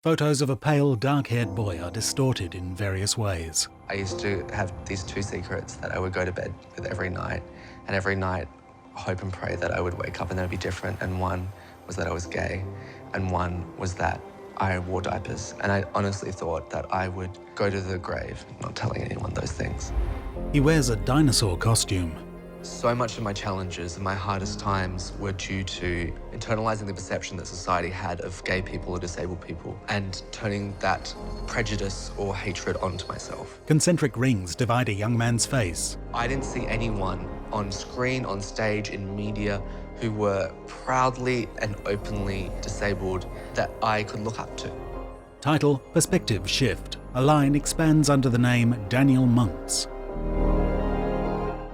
Photos of a pale, dark-haired boy are distorted in various ways. I used to have these two secrets that I would go to bed with every night, and every night hope and pray that I would wake up and they'd be different. And one was that I was gay, and one was that I wore diapers. And I honestly thought that I would go to the grave not telling anyone those things. He wears a dinosaur costume. So much of my challenges and my hardest times were due to internalizing the perception that society had of gay people or disabled people and turning that prejudice or hatred onto myself. Concentric rings divide a young man's face. I didn't see anyone on screen, on stage, in media who were proudly and openly disabled that I could look up to. Title: Perspective Shift. A line expands under the name Daniel Monks.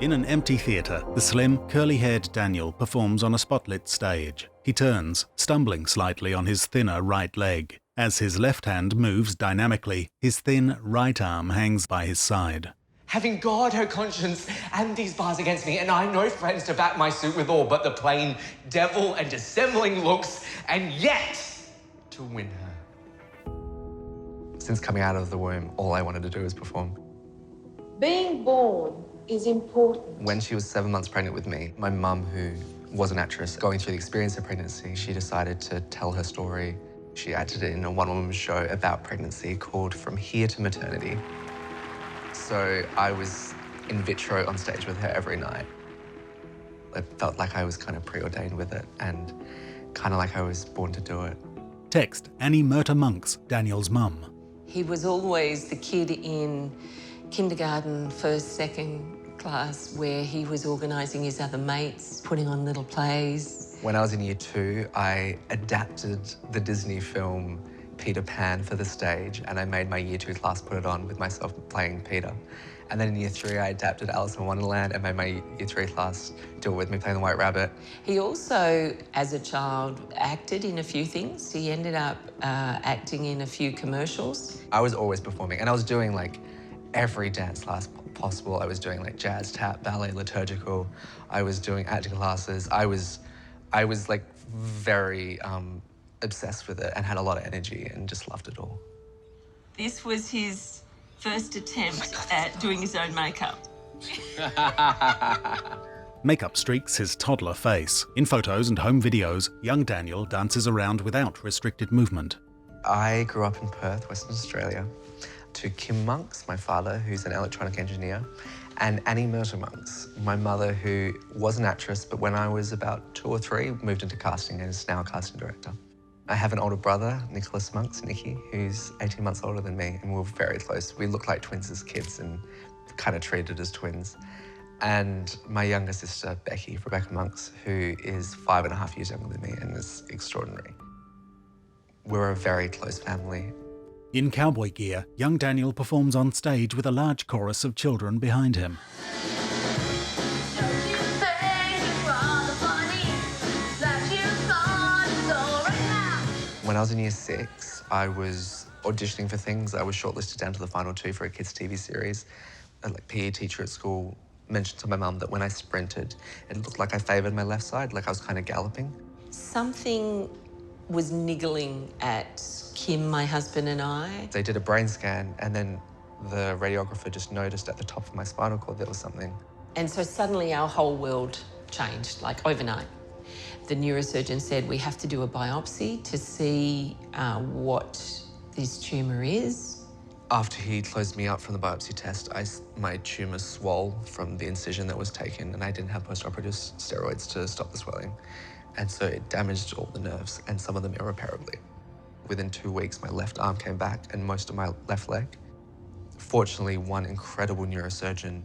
In an empty theatre, the slim, curly-haired Daniel performs on a spotlit stage. He turns, stumbling slightly on his thinner right leg. As his left hand moves dynamically, his thin right arm hangs by his side. Having God, her conscience, and these bars against me, and I no friends to back my suit withal, but the plain devil and dissembling looks, and yet to win her. Since coming out of the womb, all I wanted to do was perform. Being born is important. When she was 7 months pregnant with me, my mum, who was an actress, going through the experience of pregnancy, she decided to tell her story. She acted it in a one-woman show about pregnancy called From Here to Maternity. So I was in vitro on stage with her every night. I felt like I was kind of preordained with it and kind of like I was born to do it. Text: Annie Murta Monks, Daniel's mum. He was always the kid in kindergarten, first, second class, where he was organising his other mates, putting on little plays. When I was in year 2, I adapted the Disney film Peter Pan for the stage, and I made my year 2 class put it on with myself playing Peter. And then in year 3, I adapted Alice in Wonderland and made my year 3 class do it with me playing the White Rabbit. He also, as a child, acted in a few things. He ended up acting in a few commercials. I was always performing, and I was doing like every dance class possible. I was doing like jazz, tap, ballet, liturgical. I was doing acting classes. I was like very obsessed with it and had a lot of energy and just loved it all. This was his first attempt at doing his own makeup. Makeup streaks his toddler face. In photos and home videos, young Daniel dances around without restricted movement. I grew up in Perth, Western Australia, to Kim Monks, my father, who's an electronic engineer, and Annie Murta Monks, my mother, who was an actress, but when I was about 2 or 3, moved into casting and is now a casting director. I have an older brother, Nicholas Monks, Nicky, who's 18 months older than me, and we're very close. We look like twins as kids and kind of treated as twins. And my younger sister, Becky, Rebecca Monks, who is 5.5 years younger than me and is extraordinary. We're a very close family. In cowboy gear, young Daniel performs on stage with a large chorus of children behind him. When I was in year 6, I was auditioning for things. I was shortlisted down to the final 2 for a kids' TV series. A PE teacher at school mentioned to my mum that when I sprinted, it looked like I favoured my left side, like I was kind of galloping. Something was niggling at Kim, my husband, and I. They did a brain scan, and then the radiographer just noticed at the top of my spinal cord there was something. And so suddenly our whole world changed, like overnight. The neurosurgeon said we have to do a biopsy to see what this tumour is. After he closed me up from the biopsy test, my tumour swole from the incision that was taken, and I didn't have post-operative steroids to stop the swelling. And so it damaged all the nerves, and some of them irreparably. Within 2 weeks, my left arm came back and most of my left leg. Fortunately, one incredible neurosurgeon,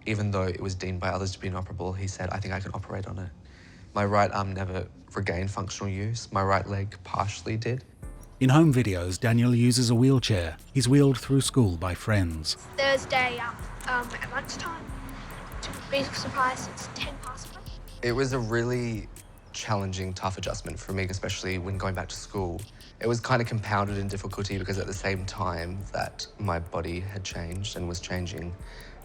even though it was deemed by others to be inoperable, he said, I think I can operate on it. My right arm never regained functional use. My right leg partially did. In home videos, Daniel uses a wheelchair. He's wheeled through school by friends. Thursday at lunchtime. To be surprised, it's 10 past 3. It was a really challenging, tough adjustment for me, especially when going back to school. It was kind of compounded in difficulty because at the same time that my body had changed and was changing,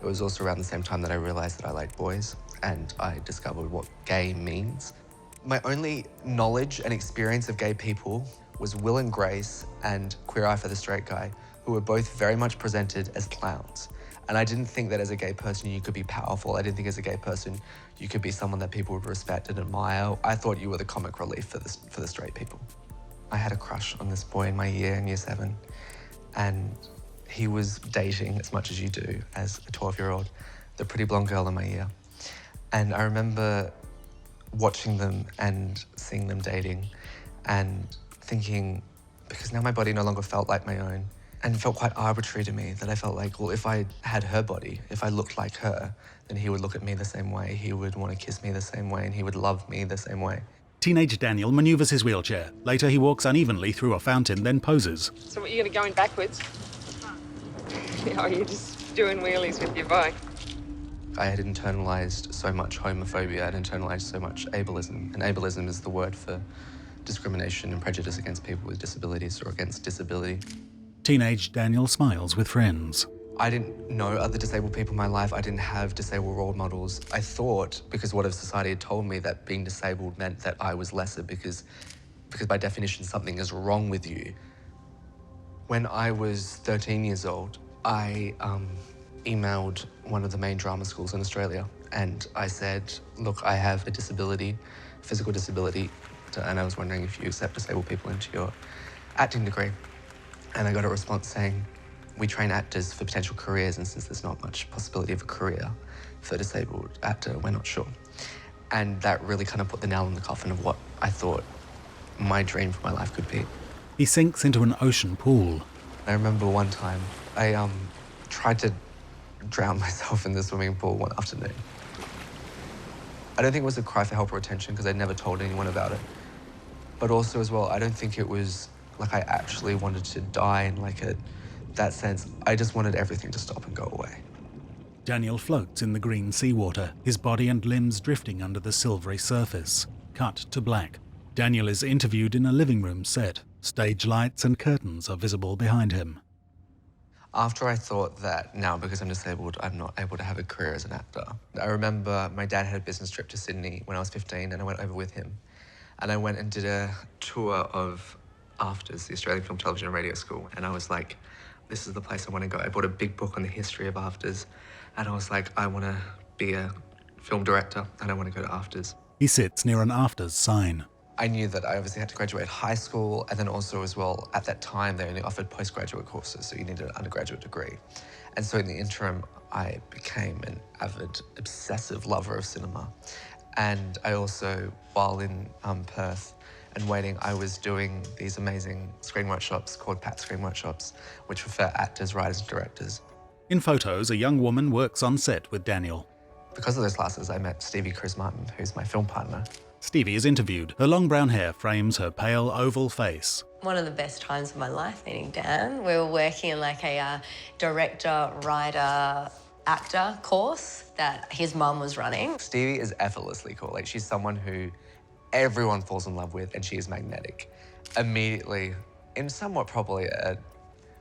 it was also around the same time that I realised that I liked boys and I discovered what gay means. My only knowledge and experience of gay people was Will and Grace and Queer Eye for the Straight Guy, who were both very much presented as clowns. And I didn't think that as a gay person you could be powerful. I didn't think as a gay person you could be someone that people would respect and admire. I thought you were the comic relief for the straight people. I had a crush on this boy in my year, in year 7, and he was dating, as much as you do as a 12-year-old, the pretty blonde girl in my year. And I remember watching them and seeing them dating and thinking, because now my body no longer felt like my own, and it felt quite arbitrary to me, that I felt like, well, if I had her body, if I looked like her, then he would look at me the same way, he would want to kiss me the same way, and he would love me the same way. Teenage Daniel maneuvers his wheelchair. Later he walks unevenly through a fountain, then poses. So what, you're going to go in backwards? Oh, you're just doing wheelies with your bike. I had internalized so much homophobia, I had internalized so much ableism, and ableism is the word for discrimination and prejudice against people with disabilities or against disability. Teenage Daniel smiles with friends. I didn't know other disabled people in my life. I didn't have disabled role models. I thought, because what if society had told me, that being disabled meant that I was lesser because by definition something is wrong with you. When I was 13 years old, I emailed one of the main drama schools in Australia and I said, look, I have a disability, physical disability, and I was wondering if you accept disabled people into your acting degree. And I got a response saying, we train actors for potential careers, and since there's not much possibility of a career for a disabled actor, we're not sure. And that really kind of put the nail in the coffin of what I thought my dream for my life could be. He sinks into an ocean pool. I remember one time, I tried to drown myself in the swimming pool one afternoon. I don't think it was a cry for help or attention because I'd never told anyone about it. But also as well, I don't think it was like I actually wanted to die in like that sense. I just wanted everything to stop and go away. Daniel floats in the green seawater, his body and limbs drifting under the silvery surface. Cut to black. Daniel is interviewed in a living room set. Stage lights and curtains are visible behind him. After I thought that now, because I'm disabled, I'm not able to have a career as an actor, I remember my dad had a business trip to Sydney when I was 15 and I went over with him. And I went and did a tour of AFTRS, the Australian Film, Television and Radio School. And I was like, this is the place I want to go. I bought a big book on the history of AFTRS. And I was like, I want to be a film director and I want to go to AFTRS. He sits near an AFTRS sign. I knew that I obviously had to graduate high school, and then also as well, at that time, they only offered postgraduate courses, so you needed an undergraduate degree. And so in the interim, I became an avid, obsessive lover of cinema. And I also, while in Perth and waiting, I was doing these amazing screen workshops called PAT Screen Workshops, which were for actors, writers, and directors. In photos, a young woman works on set with Daniel. Because of those classes, I met Stevie Chris Martin, who's my film partner. Stevie is interviewed. Her long brown hair frames her pale, oval face. One of the best times of my life meeting Dan. We were working in like a director, writer, actor course that his mum was running. Stevie is effortlessly cool. Like, she's someone who everyone falls in love with, and she is magnetic. Immediately, in somewhat probably a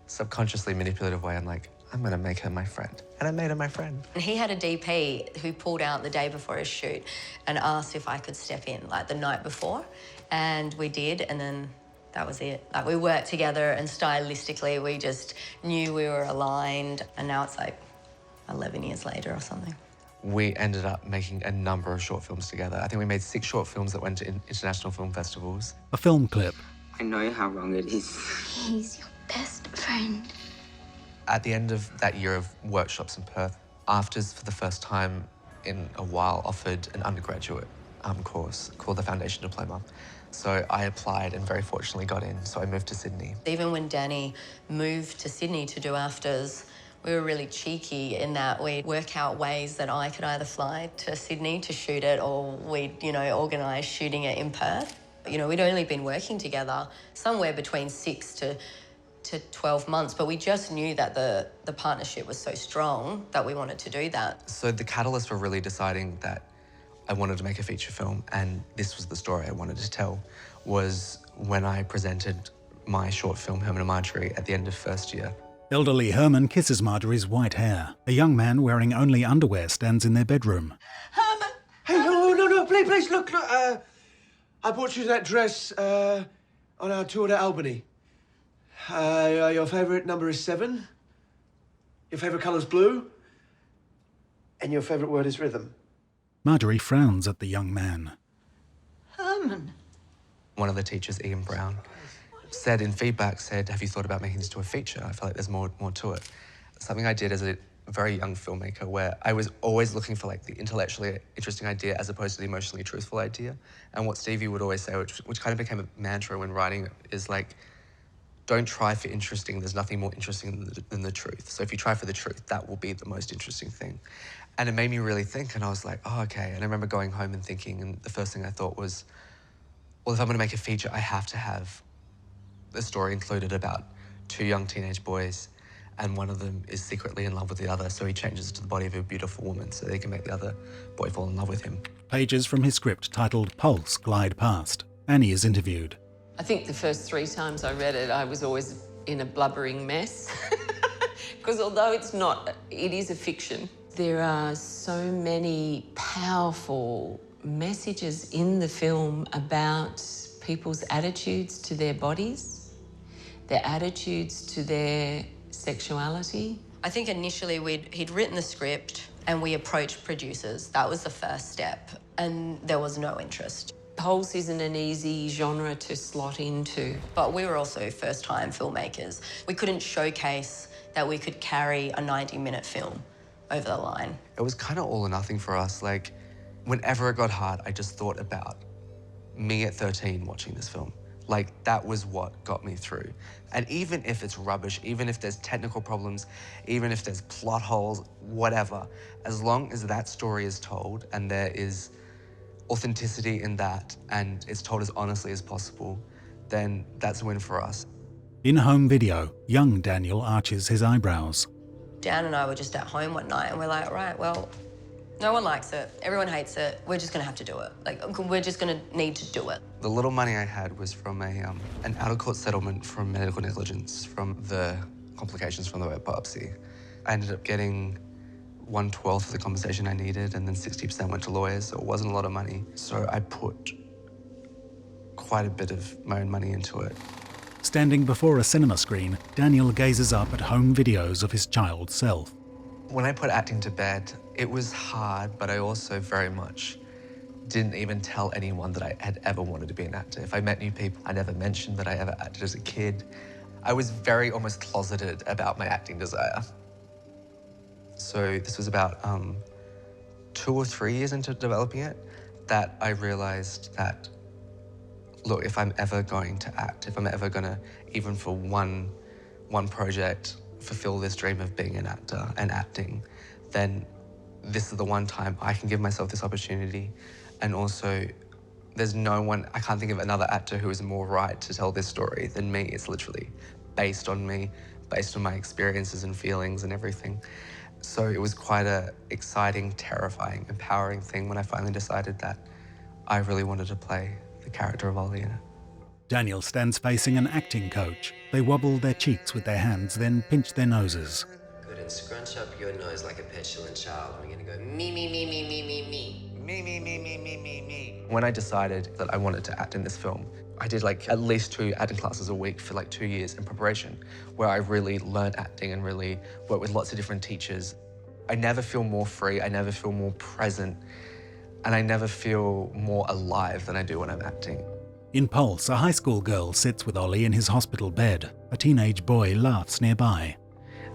subconsciously manipulative way, I'm like, I'm gonna make her my friend. And I made her my friend. And he had a DP who pulled out the day before his shoot and asked if I could step in, like the night before. And we did, and then that was it. Like, we worked together, and stylistically, we just knew we were aligned. And now it's like 11 years later or something. We ended up making a number of short films together. I think we made 6 short films that went to international film festivals. A film clip. I know how wrong it is. He's your best friend. At the end of that year of workshops in Perth, AFTRS, for the first time in a while, offered an undergraduate course called the Foundation Diploma. So I applied and very fortunately got in, so I moved to Sydney. Even when Danny moved to Sydney to do AFTRS, we were really cheeky in that we'd work out ways that I could either fly to Sydney to shoot it, or we'd, organise shooting it in Perth. We'd only been working together somewhere between 6 to 12 months, but we just knew that the partnership was so strong that we wanted to do that. So the catalyst for really deciding that I wanted to make a feature film, and this was the story I wanted to tell, was when I presented my short film, Herman and Marjorie, at the end of first year. Elderly Herman kisses Marjorie's white hair. A young man wearing only underwear stands in their bedroom. Herman! Hey, no, please, look, I bought you that dress, on our tour to Albany. Your favourite number is 7. Your favourite colour's blue. And your favourite word is rhythm. Marjorie frowns at the young man. Herman. One of the teachers, Ian Brown, said in feedback, have you thought about making this to a feature? I feel like there's more to it. Something I did as a very young filmmaker where I was always looking for like the intellectually interesting idea as opposed to the emotionally truthful idea. And what Stevie would always say, which kind of became a mantra when writing, is like, don't try for interesting. There's nothing more interesting than the truth. So if you try for the truth, that will be the most interesting thing. And it made me really think, and I was like, oh, okay. And I remember going home and thinking, and the first thing I thought was, well, if I'm gonna make a feature, I have to have a story included about 2 young teenage boys, and one of them is secretly in love with the other, so he changes to the body of a beautiful woman so they can make the other boy fall in love with him. Pages from his script titled Pulse glide past. Annie is interviewed. I think the first 3 times I read it, I was always in a blubbering mess. Because although it's not, it is a fiction. There are so many powerful messages in the film about people's attitudes to their bodies, their attitudes to their sexuality. I think initially he'd written the script and we approached producers. That was the first step, and there was no interest. Pulse isn't an easy genre to slot into. But we were also first-time filmmakers. We couldn't showcase that we could carry a 90-minute film over the line. It was kind of all or nothing for us. Like, whenever it got hard, I just thought about me at 13 watching this film. Like, that was what got me through. And even if it's rubbish, even if there's technical problems, even if there's plot holes, whatever, as long as that story is told and there is authenticity in that and it's told as honestly as possible, then that's a win for us. In home video, young Daniel arches his eyebrows. Dan and I were just at home one night and we're like, right, well, no one likes it, everyone hates it, we're just gonna have to do it. Like, we're just gonna need to do it. The little money I had was from an out-of-court settlement from medical negligence from the complications from the biopsy. I ended up getting 1/12 of the compensation I needed, and then 60% went to lawyers, so it wasn't a lot of money. So I put quite a bit of my own money into it. Standing before a cinema screen, Daniel gazes up at home videos of his child self. When I put acting to bed, it was hard, but I also very much didn't even tell anyone that I had ever wanted to be an actor. If I met new people, I never mentioned that I ever acted as a kid. I was very almost closeted about my acting desire. So this was about 2 or 3 years into developing it that I realized that, look, if I'm ever going to act, if I'm ever gonna, even for one project, fulfill this dream of being an actor and acting, then this is the one time I can give myself this opportunity. And also, there's no one, I can't think of another actor who is more right to tell this story than me. It's literally based on me, based on my experiences and feelings and everything. So it was quite a exciting, terrifying, empowering thing when I finally decided that I really wanted to play the character of Ollie in it. Daniel stands facing an acting coach. They wobble their cheeks with their hands, then pinch their noses. Good, and scrunch up your nose like a petulant child. We're gonna go me, me, me, me, me, me, me. Me, me, me, me, me, me, me. When I decided that I wanted to act in this film, I did like at least 2 acting classes a week for like 2 years in preparation, where I really learned acting and really worked with lots of different teachers. I never feel more free, I never feel more present, and I never feel more alive than I do when I'm acting. In Pulse, a high school girl sits with Ollie in his hospital bed. A teenage boy laughs nearby.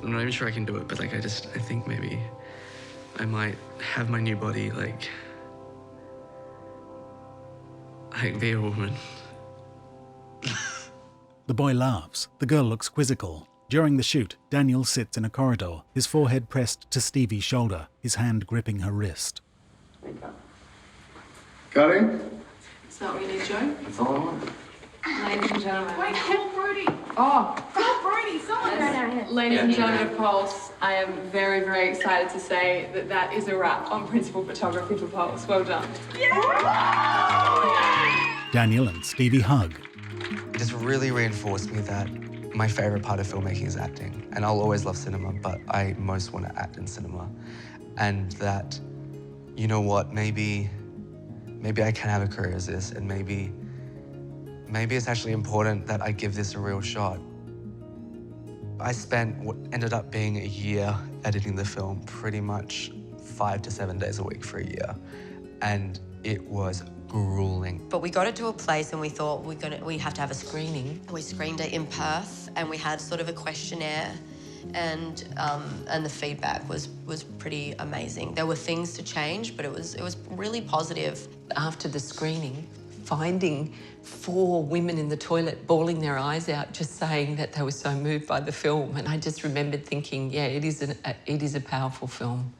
I'm not even sure I can do it, but like I think maybe I might have my new body like be a woman. The boy laughs. The girl looks quizzical. During the shoot, Daniel sits in a corridor, his forehead pressed to Stevie's shoulder, his hand gripping her wrist. Cutting? Is that what you need, Joe? That's all I want. Ladies and gentlemen. Wait, call Brody. Oh. Call Brody. Someone ran out here. Ladies and gentlemen of Pulse, I am very, very excited to say that that is a wrap on principal photography for Pulse. Well done. Daniel and Stevie hug. It just really reinforced me that my favorite part of filmmaking is acting. And I'll always love cinema, but I most want to act in cinema. And that, you know what, maybe I can have a career as this, and maybe maybe it's actually important that I give this a real shot. I spent what ended up being a year editing the film, pretty much 5 to 7 days a week for a year. And it was grueling. But we got it to a place and we thought we have to have a screening. We screened it in Perth and we had sort of a questionnaire, and the feedback was pretty amazing. There were things to change, but it was really positive. After the screening, finding 4 women in the toilet bawling their eyes out, just saying that they were so moved by the film. And I just remembered thinking, yeah, it is a powerful film.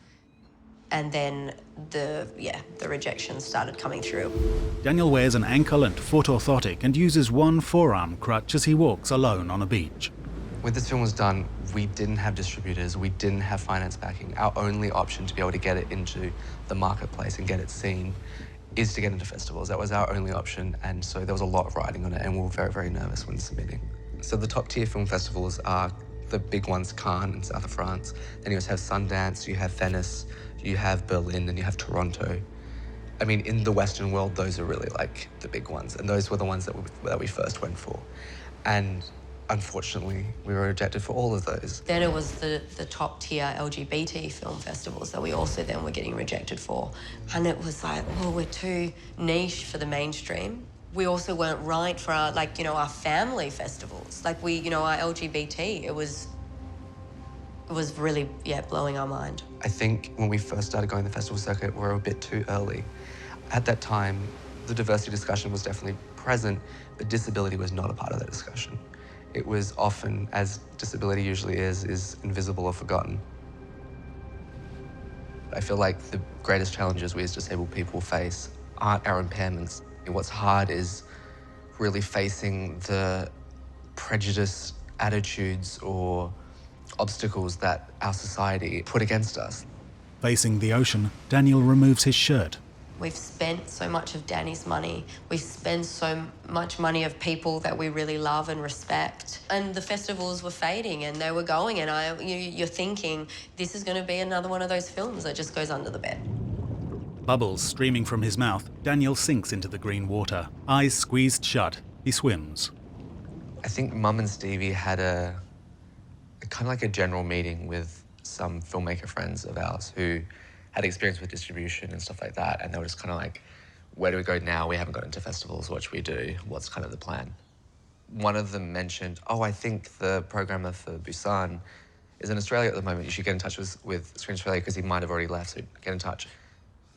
And then the rejection started coming through. Daniel wears an ankle and foot orthotic and uses one forearm crutch as he walks alone on a beach. When this film was done, we didn't have distributors, we didn't have finance backing. Our only option to be able to get it into the marketplace and get it seen is to get into festivals. That was our only option, and so there was a lot of riding on it, and we were very, very nervous when submitting. So the top tier film festivals are the big ones, Cannes in south of France. Then you also have Sundance, you have Venice, you have Berlin, and you have Toronto. I mean, in the Western world, those are really like the big ones, and those were the ones that we first went for. And unfortunately, we were rejected for all of those. Then it was the top tier LGBT film festivals that we also then were getting rejected for. And it was like, oh, we're too niche for the mainstream. We also weren't right for our, our family festivals. Like our LGBT, it was really, blowing our mind. I think when we first started going the festival circuit, we were a bit too early. At that time, the diversity discussion was definitely present, but disability was not a part of that discussion. It was often, as disability usually is invisible or forgotten. I feel like the greatest challenges we as disabled people face aren't our impairments. What's hard is really facing the prejudice, attitudes, or obstacles that our society put against us. Facing the ocean, Daniel removes his shirt. We've spent so much of Danny's money. We've spent so much money of people that we really love and respect. And the festivals were fading and they were going, and you're thinking, this is going to be another one of those films that just goes under the bed. Bubbles streaming from his mouth, Daniel sinks into the green water. Eyes squeezed shut, he swims. I think Mum and Stevie had a kind of like a general meeting with some filmmaker friends of ours who had experience with distribution and stuff like that, and they were just kind of like, where do we go now? We haven't got into festivals, what should we do? What's kind of the plan? One of them mentioned, oh, I think the programmer for Busan is in Australia at the moment. You should get in touch with Screen Australia because he might have already left, so get in touch.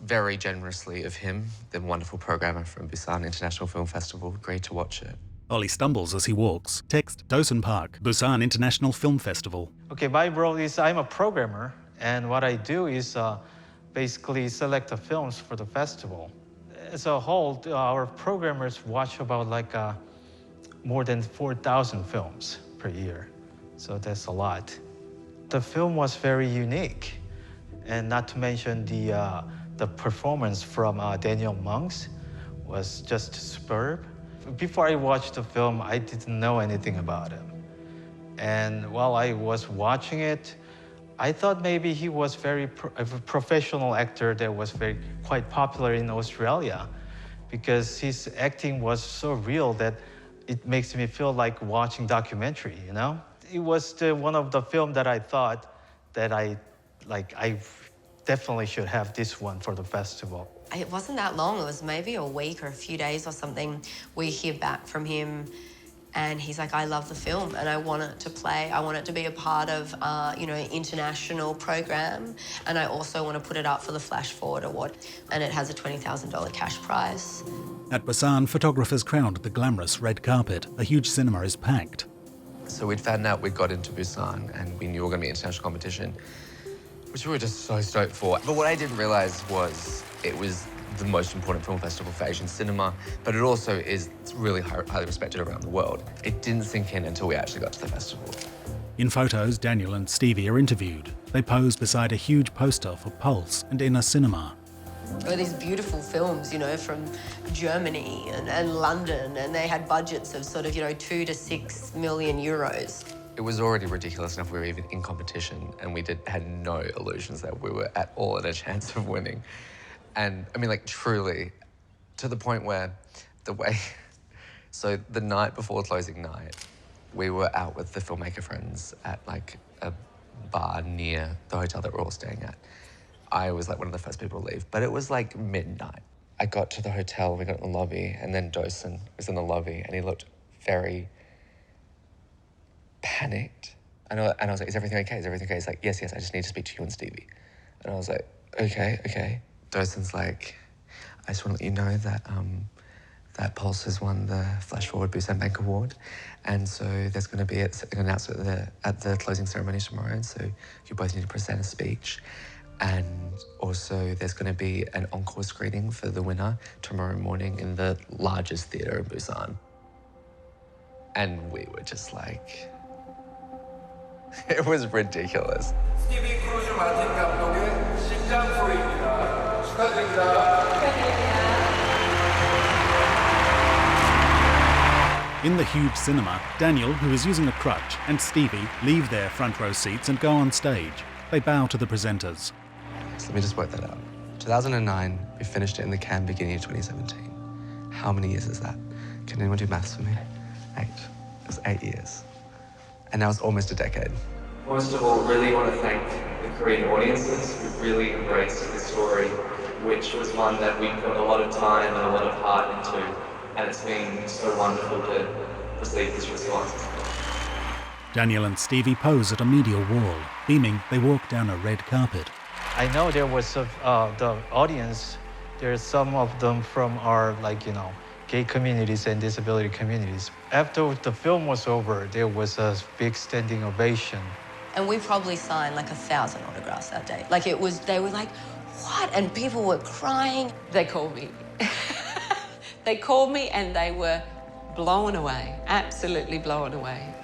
Very generously of him, the wonderful programmer from Busan International Film Festival, agreed to watch it. Ollie stumbles as he walks. Text Dawson Park, Busan International Film Festival. Okay, my role is I'm a programmer, and what I do is basically select the films for the festival. As a whole, our programmers watch about more than 4,000 films per year, so that's a lot. The film was very unique, and not to mention the performance from Daniel Monks was just superb. Before I watched the film, I didn't know anything about him. And while I was watching it, I thought maybe he was a professional actor that was quite popular in Australia, because his acting was so real that it makes me feel like watching documentary, you know? It was one of the films that I thought that I definitely should have this one for the festival. It wasn't that long, it was maybe a week or a few days or something. We hear back from him and he's like, I love the film and I want it to play. I want it to be a part of, international program. And I also want to put it up for the Flash Forward Award. And it has a $20,000 cash prize. At Busan, photographers crowd the glamorous red carpet. A huge cinema is packed. So we'd found out we'd got into Busan and we knew we were going to be international competition, which we were just so stoked for. But what I didn't realize was it was the most important film festival for Asian cinema, but it also is really highly respected around the world. It didn't sink in until we actually got to the festival. In photos, Daniel and Stevie are interviewed. They pose beside a huge poster for Pulse and Inner Cinema. There were these beautiful films, from Germany and London, and they had budgets of sort of, 2 to 6 million euros. It was already ridiculous enough we were even in competition, and we had no illusions that we were at all in a chance of winning. And I mean, truly, to the point where the way So the night before closing night, we were out with the filmmaker friends at like a bar near the hotel that we're all staying at. I was like one of the first people to leave, but it was like midnight. I got to the hotel, we got in the lobby, and then Dosen was in the lobby, and he looked very panicked. And I was like, is everything okay? Is everything okay? He's like, yes, I just need to speak to you and Stevie. And I was like, okay. Dosen's like, I just want to let you know that that Pulse has won the Flash Forward Busan Bank Award. And so there's going to be an announcement at the closing ceremony tomorrow. And so you both need to present a speech. And also there's going to be an encore screening for the winner tomorrow morning in the largest theatre in Busan. And we were just like, it was ridiculous. 스티비 크루즈 마틴 감독의 심장 소리입니다. 축하드립니다. In the huge cinema, Daniel, who is using a crutch, and Stevie leave their front row seats and go on stage. They bow to the presenters. So let me just work that out. 2009, we finished it in the Cannes beginning of 2017. How many years is that? Can anyone do maths for me? 8. It was 8 years. And now it's almost a decade. Most of all, really want to thank the Korean audiences who really embraced this story, which was one that we put a lot of time and a lot of heart into. And it's been so wonderful to receive this response. Daniel and Stevie pose at a media wall. Beaming, they walk down a red carpet. I know there was the audience, there's some of them from our, gay communities and disability communities. After the film was over, there was a big standing ovation. And we probably signed 1,000 autographs that day. They were like, what? And people were crying. They called me. They called me and they were blown away, absolutely blown away.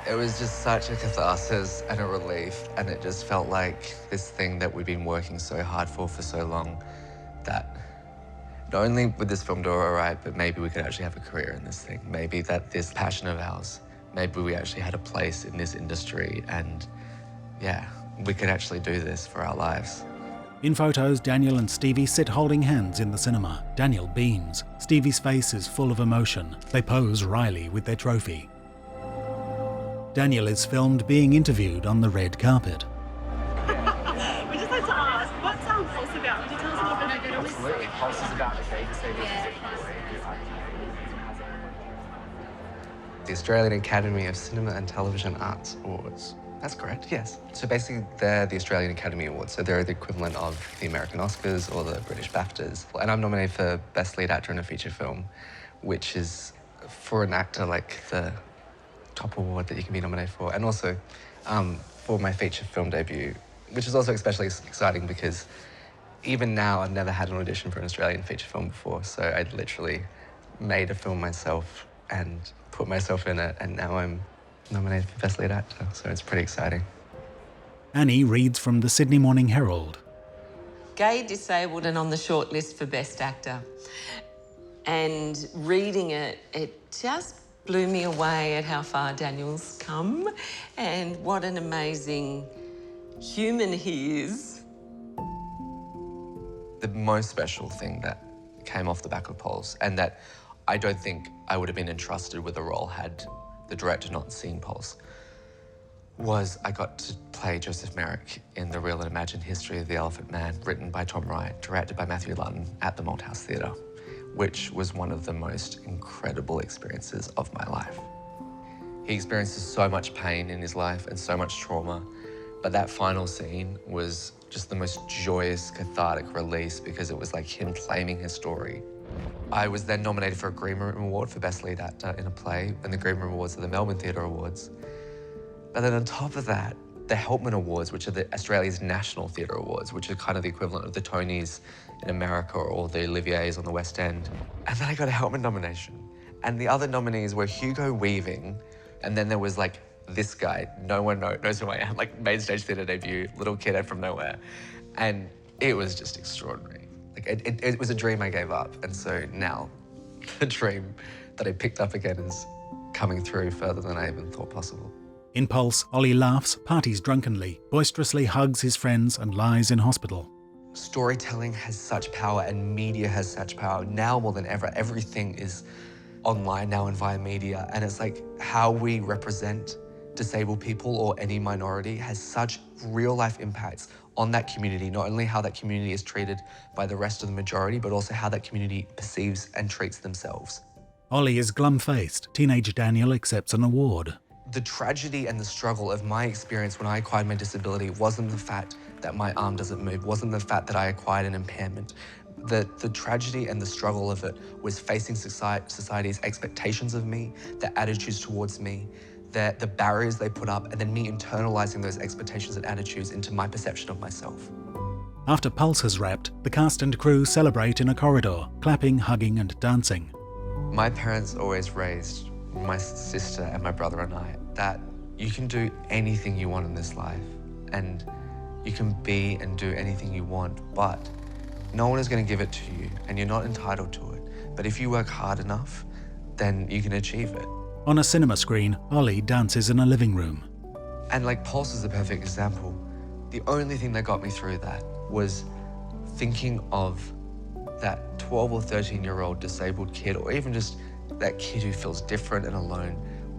It was just such a catharsis and a relief, and it just felt like this thing that we've been working so hard for so long, that not only would this film do all right, but maybe we could actually have a career in this thing. Maybe that this passion of ours, maybe we actually had a place in this industry, and yeah, we could actually do this for our lives. In photos, Daniel and Stevie sit holding hands in the cinema. Daniel beams. Stevie's face is full of emotion. They pose wryly with their trophy. Daniel is filmed being interviewed on the red carpet. We just like to ask, what's Pulse about? Would you tell us a little bit about it? Absolutely. Pulse is about disabled The Australian Academy of Cinema and Television Arts Awards. That's correct, yes. So basically, they're the Australian Academy Awards, so they're the equivalent of the American Oscars or the British BAFTAs. And I'm nominated for Best Lead Actor in a Feature Film, which is, for an actor, the top award that you can be nominated for. And also for my feature film debut, which is also especially exciting because even now I've never had an audition for an Australian feature film before. So I literally made a film myself and put myself in it, and now I'm nominated for Best Lead Actor, so it's pretty exciting. Annie reads from the Sydney Morning Herald. Gay, disabled and on the short list for Best Actor. And reading it, it just blew me away at how far Daniel's come and what an amazing human he is. The most special thing that came off the back of Pulse, and that I don't think I would have been entrusted with the role had the director not seen Pulse, was I got to play Joseph Merrick in the real and imagined history of the Elephant Man, written by Tom Wright, directed by Matthew Lutton at the Malthouse Theatre, which was one of the most incredible experiences of my life. He experiences so much pain in his life and so much trauma, but that final scene was just the most joyous, cathartic release because it was like him claiming his story. I was then nominated for a Green Room Award for Best Lead Actor in a Play, and the Green Room Awards are the Melbourne Theatre Awards. But then on top of that, the Helpman Awards, which are the Australia's National Theatre Awards, which are kind of the equivalent of the Tonys in America or the Oliviers on the West End. And then I got a Helpman nomination. And the other nominees were Hugo Weaving, and then there was this guy, no one knows who I am, main stage theatre debut, little kid from nowhere. And it was just extraordinary. It was a dream I gave up, and so now the dream that I picked up again is coming through further than I even thought possible. In Pulse, Ollie laughs, parties drunkenly, boisterously hugs his friends and lies in hospital. Storytelling has such power and media has such power. Now more than ever, everything is online now and via media, and it's like how we represent disabled people or any minority has such real life impacts on that community, not only how that community is treated by the rest of the majority, but also how that community perceives and treats themselves. Ollie is glum-faced. Teenage Daniel accepts an award. The tragedy and the struggle of my experience when I acquired my disability wasn't the fact that my arm doesn't move, wasn't the fact that I acquired an impairment. The tragedy and the struggle of it was facing society's expectations of me, their attitudes towards me, the barriers they put up, and then me internalizing those expectations and attitudes into my perception of myself. After Pulse has wrapped, the cast and crew celebrate in a corridor, clapping, hugging and dancing. My parents always raised my sister and my brother and I that you can do anything you want in this life, and you can be and do anything you want, but no one is going to give it to you, and you're not entitled to it. But if you work hard enough, then you can achieve it. On a cinema screen, Ollie dances in a living room. And like Pulse is a perfect example. The only thing that got me through that was thinking of that 12 or 13-year-old disabled kid, or even just that kid who feels different and alone,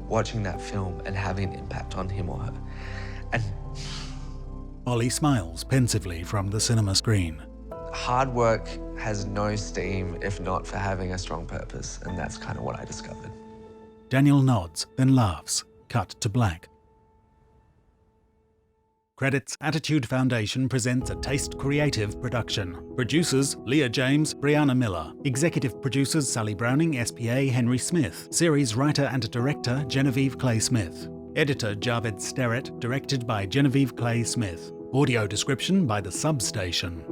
watching that film and having an impact on him or her. And Ollie smiles pensively from the cinema screen. hard work has no steam if not for having a strong purpose, and that's kind of what I discovered. Daniel nods, then laughs. Cut to black. Credits: Attitude Foundation presents a Taste Creative production. Producers: Leah James, Brianna Miller. Executive producers: Sally Browning, SPA, Henry Smith. Series writer and director: Genevieve Clay Smith. Editor: Javed Sterrett, directed by Genevieve Clay Smith. Audio description by The Substation.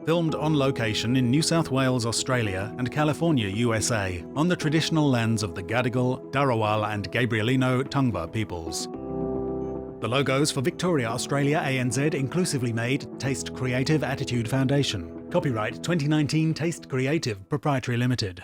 Filmed on location in New South Wales, Australia and California, USA, on the traditional lands of the Gadigal, Darawal and Gabrielino Tongva peoples. The logos for Victoria, Australia, ANZ inclusively made Taste Creative Attitude Foundation. Copyright 2019 Taste Creative Proprietary Limited.